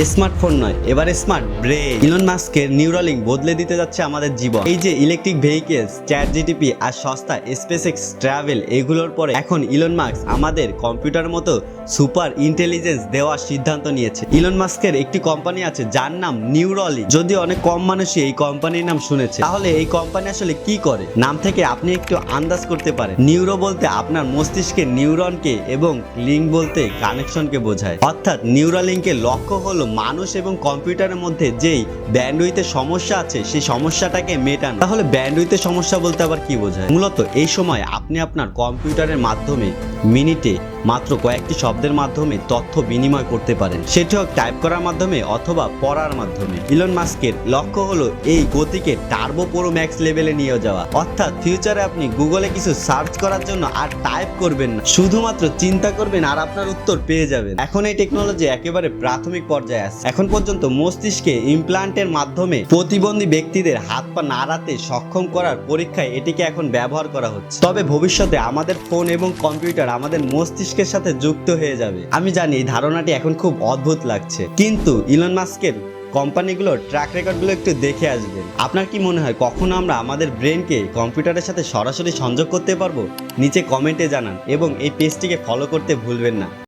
Smartphone নয়, এবার smart brain. Elon মাস্কের নিউরালিঙ্ক বদলে দিতে যাচ্ছে আমাদের জীবন। এই যে ইলেকট্রিক ভেহিকেলস, চ্যাটজিটিপি আর সস্তা স্পেসএক্স ট্রাভেল, এগুলোর পরে এখন ইলন মাস্ক আমাদের কম্পিউটারের মতো সুপার ইন্টেলিজেন্স দেওয়ার সিদ্ধান্ত নিয়েছে। ইলন মাস্কের একটি কোম্পানি আছে যার নাম নিউরালিঙ্ক। যদি অনেক কম মানুষই এই কোম্পানির নাম শুনেছে, তাহলে এই কোম্পানি আসলে কি করে? নাম থেকে আপনি একটু আন্দাজ করতে পারেন। নিউরো বলতে আপনার মস্তিষ্কের নিউরনকে এবং লিঙ্ক বলতে কানেকশনকে বোঝায়। অর্থাৎ নিউরালিঙ্কের লক্ষ্য হলো মানুষ এবং কম্পিউটারের মধ্যে যেই ব্যান্ডউইথের সমস্যা আছে সেই সমস্যাটাকে মেটানো। তাহলে ব্যান্ডউইথের সমস্যা বলতে আবার কি বোঝায়? মূলত এই সময় আপনি আপনার কম্পিউটারের মাধ্যমে মিনিটে মাত্র কয়েকটি শব্দের মাধ্যমে তথ্য বিনিময় করতে পারেন, সেটি হোক টাইপ করার মাধ্যমে অথবা পড়ার মাধ্যমে। ইলন মাস্কের লক্ষ্য হলো এই গতিকে টার্বো প্রো ম্যাক্স লেভেলে নিয়ে যাওয়া। অর্থাৎ ফিউচারে আপনি গুগলে কিছু সার্চ করার জন্য আর টাইপ করবেন না, শুধুমাত্র চিন্তা করবেন আর আপনার উত্তর পেয়ে যাবেন। এখন এই টেকনোলজি একেবারে প্রাথমিক পর্যায়ে আছে। এখন পর্যন্ত মস্তিষ্কে ইমপ্লান্টের মাধ্যমে প্রতিবন্ধী ব্যক্তিদের হাত পা নাড়াতে সক্ষম করার পরীক্ষায় এটিকে এখন ব্যবহার করা হচ্ছে। তবে ভবিষ্যতে আমাদের ফোন এবং কম্পিউটার আমাদের মস্তিষ্কের সাথে যুক্ত হয়ে যাবে। আমি জানি এই ধারণাটি এখন খুব অদ্ভুত লাগছে, কিন্তু ইলন মাস্কের কোম্পানিগুলোর ট্র্যাক রেকর্ডগুলো একটু দেখে আসবেন। আপনার কি মনে হয় কখনো আমরা আমাদের ব্রেনকে কম্পিউটারের সাথে সরাসরি সংযোগ করতে পারবো? নিচে কমেন্টে জানান এবং এই পেজটিকে ফলো করতে ভুলবেন না।